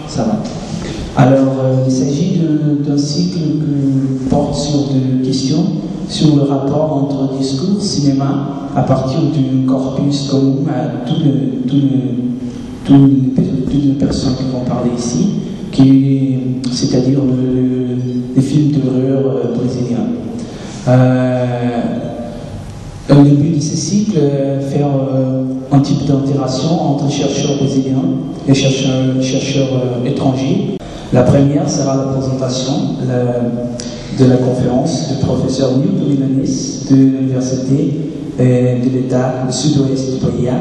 Ça va. Alors, il s'agit d'un cycle qui porte sur des questions sur le rapport entre discours et cinéma à partir d'un corpus commun à toutes les personnes qui vont parler ici, c'est-à-dire les films d'horreur brésiliens. Le but de ce cycle est faire un type d'interaction entre chercheurs brésiliens et chercheurs étrangers. La première sera la présentation de la conférence du professeur Nilton Milanès de l'Université de l'État du Sud-Ouest du Bahia.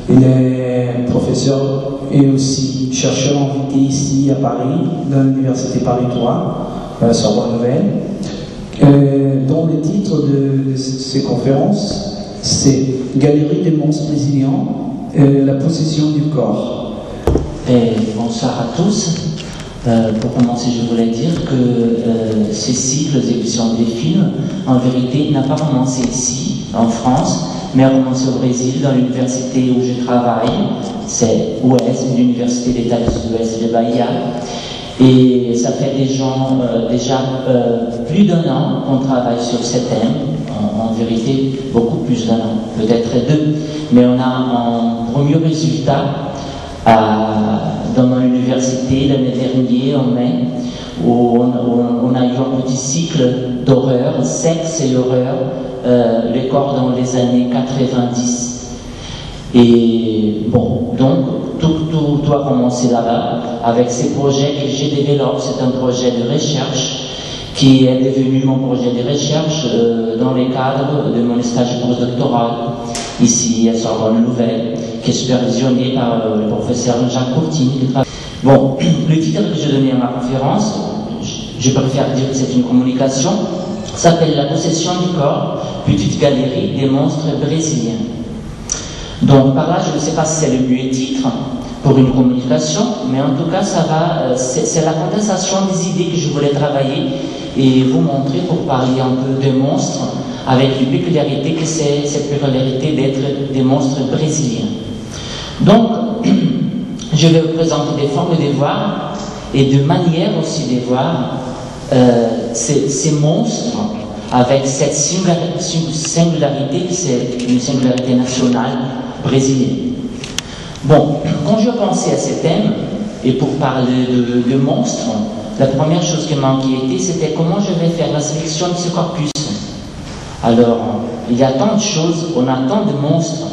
Il est professeur et aussi chercheur invité ici à Paris, dans l'Université Paris 3, Sorbonne Nouvelle. Dont le titre de ces conférences, c'est Galerie des monstres brésiliens, la possession du corps. Bonsoir à tous. Pour commencer, je voulais dire que ce cycle d'édition des films, en vérité, n'a pas commencé ici, en France, mais a commencé au Brésil, dans l'université où je travaille. C'est UES, l'Université d'État du Sud-Ouest de Bahia. Et ça fait déjà plus d'un an qu'on travaille sur ce thème, en vérité beaucoup plus d'un an, peut-être deux. Mais on a un premier résultat dans l'université l'année dernière, en mai, où on a eu un petit cycle d'horreur, sexe et horreur, les corps dans les années 90. Et bon, donc tout a commencé là-bas avec ces projets que j'ai développés. C'est un projet de recherche qui est devenu mon projet de recherche dans le cadre de mon stage postdoctoral ici à Sorbonne Nouvelle, qui est supervisionné par le professeur Jacques Courtine. Bon, le titre que j'ai donné à ma conférence, je préfère dire que c'est une communication, s'appelle La possession du corps, petite galerie des monstres brésiliens. Donc par là, je ne sais pas si c'est le mieux titre pour une communication, mais en tout cas, c'est la condensation des idées que je voulais travailler et vous montrer pour parler un peu de monstres, avec une peculiarité que c'est cette peculiarité d'être des monstres brésiliens. Donc, je vais vous présenter des formes de voir et de manières aussi de voir ces monstres avec cette singularité, c'est une singularité nationale brésilienne. Bon, quand je pensais à ces thèmes, et pour parler de monstres, la première chose qui m'a inquiété, c'était comment je vais faire la sélection de ce corpus. Alors, il y a tant de choses, on a tant de monstres,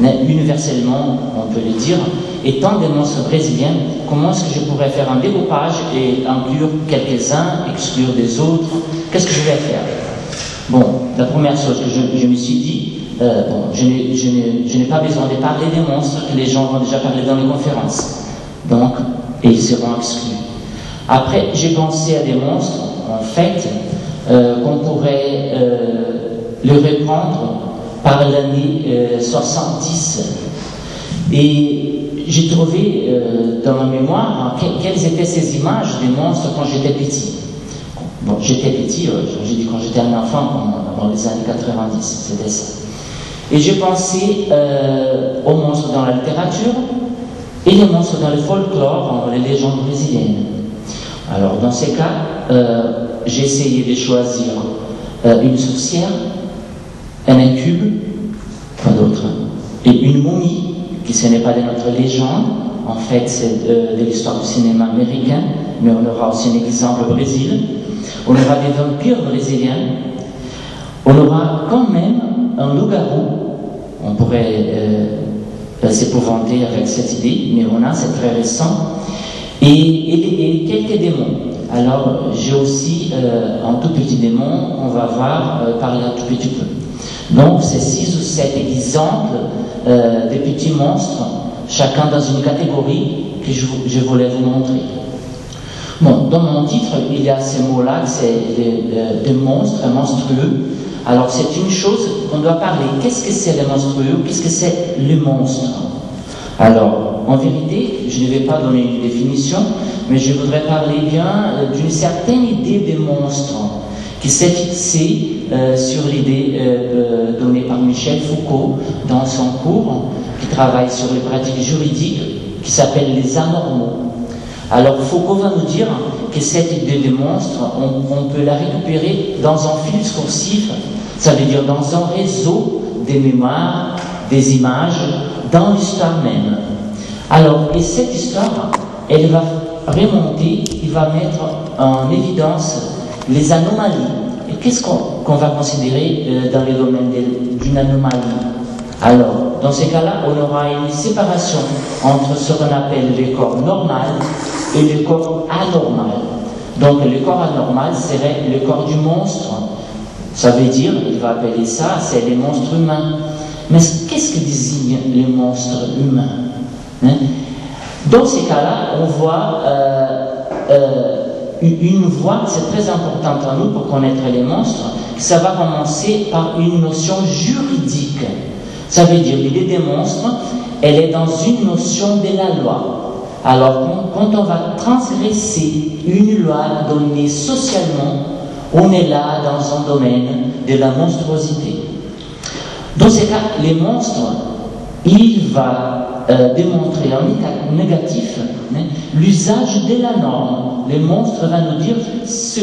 universellement, on peut le dire, et tant de monstres brésiliens, comment est-ce que je pourrais faire un découpage et inclure quelques-uns, exclure des autres? Qu'est-ce que je vais faire? Bon, la première chose que je me suis dit, bon, je n'ai pas besoin de parler des monstres que les gens vont déjà parler dans les conférences. Donc, et ils seront exclus. Après, j'ai pensé à des monstres, en fait, qu'on pourrait le reprendre par l'année 70. Et j'ai trouvé dans ma mémoire quelles étaient ces images des monstres quand j'étais petit. Bon, j'étais petit, j'ai dit quand j'étais un enfant, dans les années 90, c'était ça. Et j'ai pensé aux monstres dans la littérature et les monstres dans le folklore, les légendes brésiliennes. Alors, dans ces cas, j'ai essayé de choisir une sorcière, un incube, pas d'autre, et une momie, qui ce n'est pas de notre légende, en fait c'est de l'histoire du cinéma américain, mais on aura aussi un exemple au Brésil. On aura des vampires brésiliens, on aura quand même un loup-garou. On pourrait s'épouvanter avec cette idée, mais on a, c'est très récent. Et quelques démons. Alors, j'ai aussi un tout petit démon, on va voir parler un tout petit peu. Donc, c'est 6 ou 7 exemples de petits monstres, chacun dans une catégorie que je voulais vous montrer. Bon, dans mon titre, il y a ces mots-là, c'est des monstres, monstrueux. Alors, c'est une chose qu'on doit parler. Qu'est-ce que c'est le monstrueux? Qu'est-ce que c'est le monstre? Alors, en vérité, je ne vais pas donner une définition, mais je voudrais parler bien d'une certaine idée des monstres qui s'est fixé sur l'idée donnée par Michel Foucault dans son cours, qui travaille sur les pratiques juridiques, qui s'appelle les anormaux. Alors Foucault va nous dire que cette idée de monstre, on peut la récupérer dans un fil discursif, ça veut dire dans un réseau des mémoires, des images, dans l'histoire même. Alors, et cette histoire, elle va remonter, il va mettre en évidence les anomalies. Et qu'est-ce qu'on va considérer dans le domaine d'une anomalie? Alors, dans ces cas-là, on aura une séparation entre ce qu'on appelle le corps normal et le corps anormal. Donc, le corps anormal serait le corps du monstre. Ça veut dire, il va appeler ça, c'est les monstres humains. Mais qu'est-ce que désigne les monstres humains, hein? Dans ces cas-là, on voit une voie, c'est très important pour nous pour connaître les monstres, ça va commencer par une notion juridique. Ça veut dire l'idée des monstres, elle est dans une notion de la loi. Alors, quand on va transgresser une loi donnée socialement, on est là dans un domaine de la monstruosité. Dans ces cas, les monstres, il va démontrer en négatif l'usage de la norme. Les monstres vont nous dire ce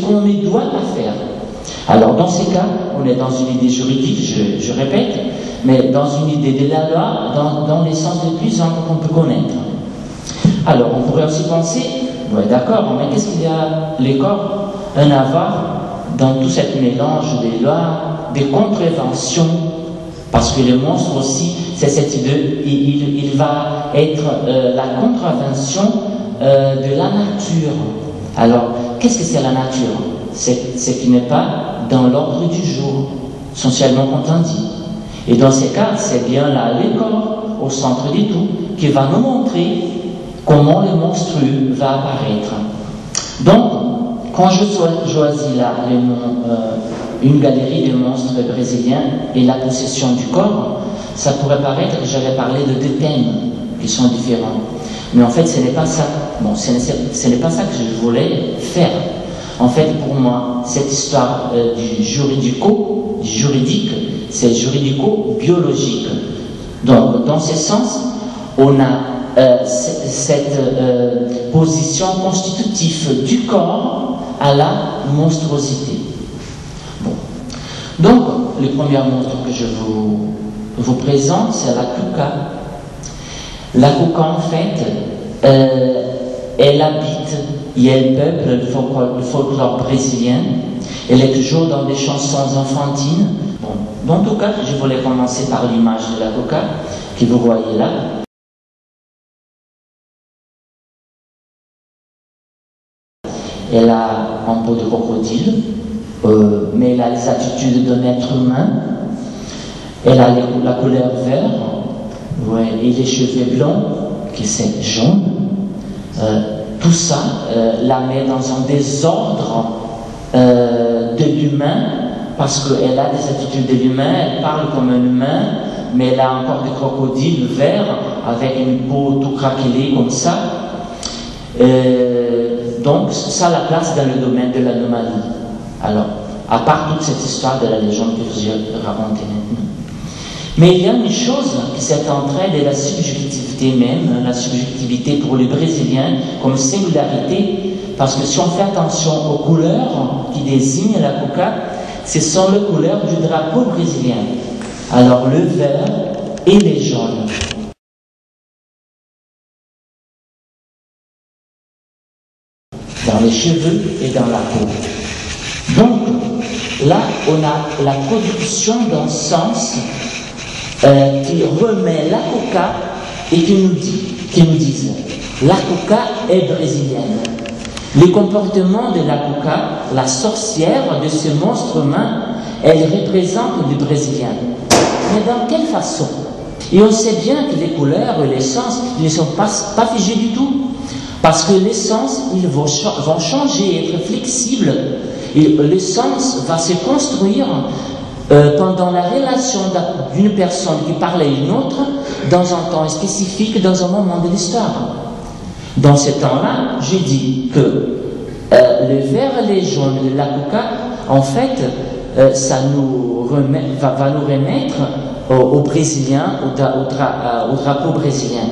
qu'on doit pas faire. Alors, dans ces cas, on est dans une idée juridique, je répète, mais dans une idée de la loi, dans les sens les plus amples qu'on peut connaître. Alors, on pourrait aussi penser, ouais, d'accord, mais qu'est-ce qu'il y a les corps un avoir dans tout ce mélange des lois, des contraventions, parce que le monstre aussi, c'est cette idée, il va être la contravention de la nature. Alors, qu'est-ce que c'est la nature? C'est ce qui n'est pas dans l'ordre du jour, essentiellement quand on dit. Et dans ces cas, c'est bien là le corps, au centre du tout, qui va nous montrer comment le monstrueux va apparaître. Donc, quand je choisis là une galerie de monstres brésiliens et la possession du corps, ça pourrait paraître que j'avais parlé de deux thèmes qui sont différents. Mais en fait, ce n'est pas ça. Bon, ce n'est pas ça que je voulais faire. En fait, pour moi, cette histoire du juridique, c'est juridico-biologique. Donc, dans ce sens, on a cette position constitutive du corps à la monstruosité. Bon. Donc, le premier monstre que je vous présente, c'est la Cuca. La Cuca, en fait, elle habite et elle peuple le folklore brésilien. Elle est toujours dans des chansons enfantines. Bon. En tout cas, je voulais commencer par l'image de la Cuca que vous voyez là. Elle a un peau de crocodile, mais elle a les attitudes d'un être humain. Elle a la couleur vert, ouais, et les cheveux blancs, qui c'est jaune. Tout ça la met dans un désordre de l'humain, parce qu'elle a des attitudes de l'humain, elle parle comme un humain, mais elle a encore des crocodiles verts, avec une peau tout craquelée comme ça. Donc, ça la place dans le domaine de l'anomalie. Alors, à part toute cette histoire de la légende que je vous ai racontée maintenant. Mais il y a une chose qui s'est entrée de la subjectivité même, la subjectivité pour les Brésiliens comme singularité, parce que si on fait attention aux couleurs qui désignent la Cuca, ce sont les couleurs du drapeau brésilien. Alors, le vert et les jaunes. Dans les cheveux et dans la peau. Donc, là, on a la production d'un sens qui remet la Cuca et qui nous dit la Cuca est brésilienne. Le comportement de la Cuca, la sorcière de ce monstre humain, elle représente les Brésiliens. Mais dans quelle façon? Et on sait bien que les couleurs et les sens ne sont pas figés du tout. Parce que les sens, ils vont changer, être flexibles. Et le sens va se construire pendant la relation d'une personne qui parle à une autre, dans un temps spécifique, dans un moment de l'histoire. Dans ce temps-là, je dis que Le vert et le jaune de la coca, en fait, ça va nous remettre aux Brésiliens, au drapeau brésilien.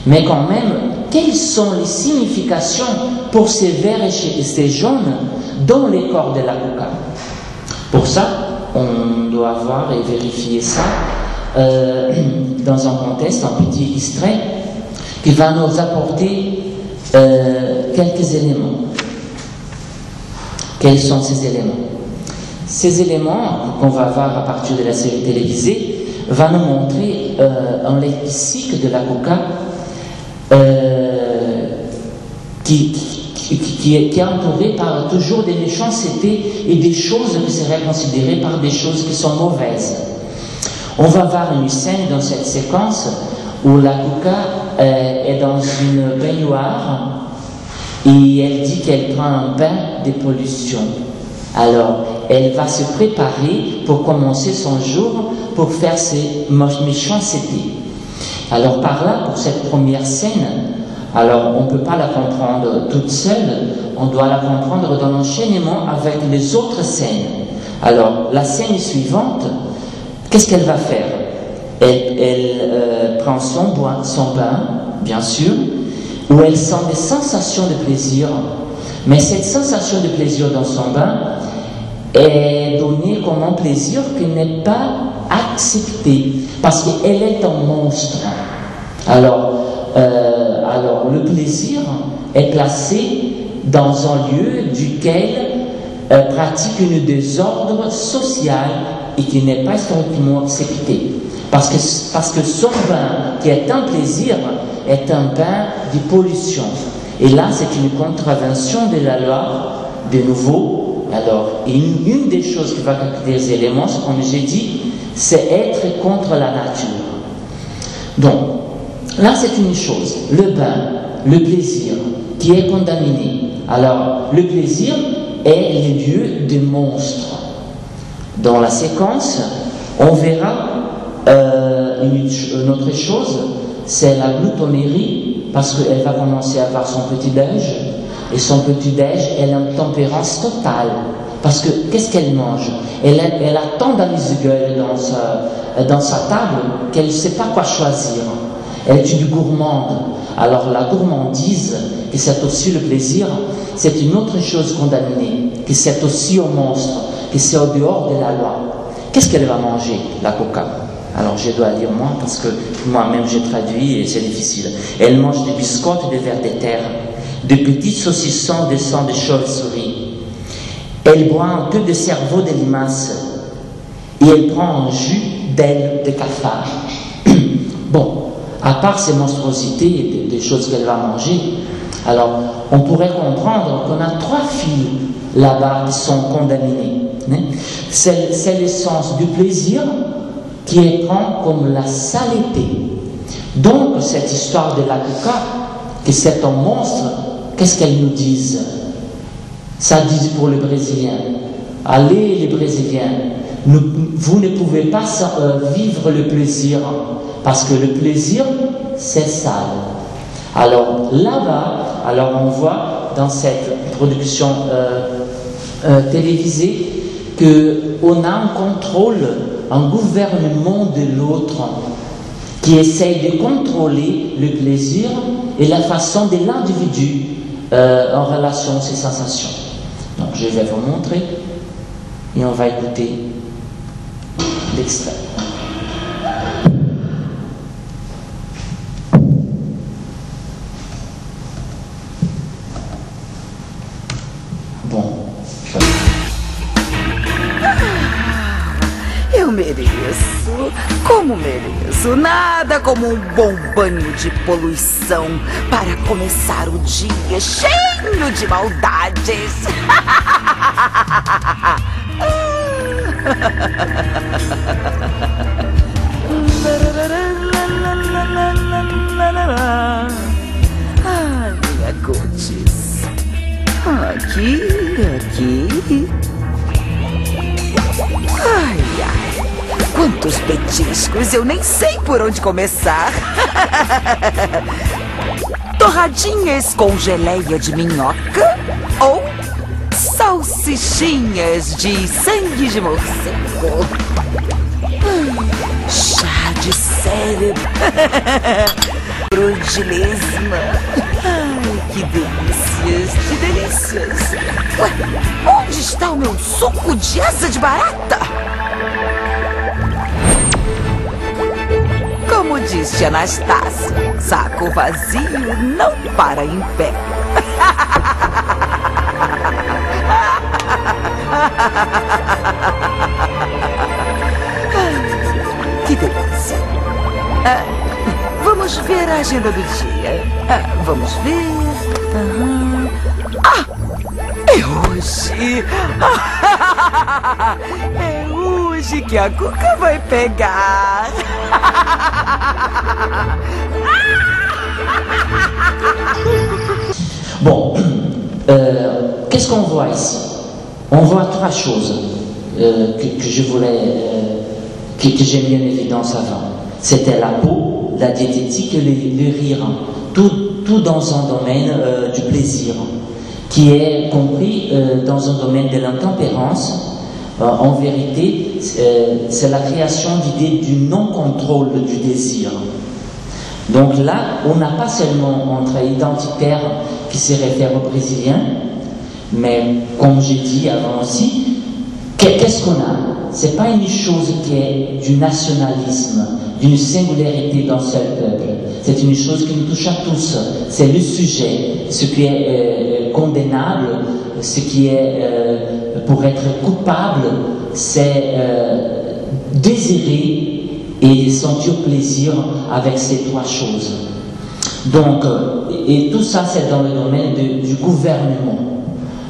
Mais quand même, quelles sont les significations pour ces verts et ces jaunes dans les corps de la coca? Pour ça, on doit voir et vérifier ça dans un contexte, un petit extrait qui va nous apporter quelques éléments. Quels sont ces éléments? Ces éléments qu'on va voir à partir de la série télévisée va nous montrer un lexique de la coca qui est entouré par toujours des méchancetés et des choses qui seraient considérées par des choses qui sont mauvaises. On va voir une scène dans cette séquence où la coca est dans une baignoire et elle dit qu'elle prend un bain de pollution. Alors, elle va se préparer pour commencer son jour pour faire ses méchancetés. Alors par là, pour cette première scène, alors on ne peut pas la comprendre toute seule, on doit la comprendre dans l'enchaînement avec les autres scènes. Alors la scène suivante, qu'est-ce qu'elle va faire? Elle prend son bain, bien sûr, où elle sent des sensations de plaisir, mais cette sensation de plaisir dans son bain est donnée comme un plaisir qui n'est pas accepté, parce qu'elle est un monstre. Alors le plaisir est placé dans un lieu duquel pratique une désordre social et qui n'est pas historiquement accepté. Parce que son bain, qui est un plaisir, est un bain de pollution. Et là, c'est une contravention de la loi, de nouveau. Alors, une des choses qui va capter les éléments, comme j'ai dit, c'est être contre la nature. Donc, là, c'est une chose, le bain, le plaisir, qui est condamné. Alors, le plaisir est le lieu des monstres. Dans la séquence, on verra une autre chose, c'est la gloutonnerie, parce qu'elle va commencer à avoir son petit-déj, et son petit-déj, elle a une tempérance totale. Parce que, qu'est-ce qu'elle mange? Elle a tant d'amuse-gueule dans sa table qu'elle ne sait pas quoi choisir. Elle est une gourmande. Alors la gourmandise, que c'est aussi le plaisir, c'est une autre chose condamnée, que c'est aussi un monstre, que c'est au dehors de la loi. Qu'est-ce qu'elle va manger, la coca? Alors je dois lire moi, parce que moi-même j'ai traduit et c'est difficile. Elle mange des biscottes de vers de terre, de petits saucissons de sang de chauve-souris. Elle boit un peu de cerveau de limace et elle prend un jus d'ailes de cafard. Bon, à part ces monstruosités et des choses qu'elle va manger, alors on pourrait comprendre qu'on a 3 filles là-bas qui sont condamnées. C'est l'essence du plaisir qui est prend comme la saleté. Donc cette histoire de la coca, que c'est un monstre, qu'est-ce qu'elle nous dit? Ça dit pour les Brésiliens, allez les Brésiliens, vous ne pouvez pas vivre le plaisir, parce que le plaisir, c'est sale. Alors là-bas, on voit dans cette production télévisée qu'on a un contrôle, un gouvernement de l'autre qui essaye de contrôler le plaisir et la façon de l'individu en relation à ses sensations. Donc je vais vous montrer et on va écouter l'extrait. Bon. Eu mereço, como mereço, nada como um bom banho de poluição para começar o dia cheio de maldades. Ai, minha gotes. Aqui, aqui. Ai, ai, quantos petiscos, eu nem sei por onde começar. torradinhas com geleia de minhoca ou salsichinhas de sangue de morcego. Chá de cérebro de lesma. Ai, que delícias, que delícias. Ué, onde está o meu suco de asa de barata? Como disse Anastácia, saco vazio não para em pé. Que delícia. Vamos ver a agenda do dia. Vamos ver. É hoje. É hoje que a Cuca vai pegar. Bon, qu'est-ce qu'on voit ici? On voit trois choses que je voulais, que j'ai mis en évidence avant. C'était la peau, la diététique et le rire. Tout dans un domaine du plaisir, qui est compris dans un domaine de l'intempérance. En vérité, c'est la création d'idées du non-contrôle du désir. Donc là, on n'a pas seulement un trait identitaire qui se réfère aux Brésiliens, mais comme j'ai dit avant aussi, qu'est-ce qu'on a? C'est pas une chose qui est du nationalisme, d'une singularité d'un seul peuple. C'est une chose qui nous touche à tous. C'est le sujet, ce qui est condamnable, ce qui est pour être coupable, c'est désirer et sentir plaisir avec ces trois choses. Donc, et tout ça, c'est dans le domaine du gouvernement.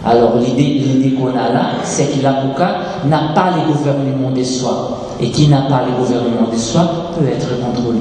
Alors, l'idée qu'on a là, c'est que la Cuca n'a pas le gouvernement de soi. Et qui n'a pas le gouvernement de soi peut être contrôlé.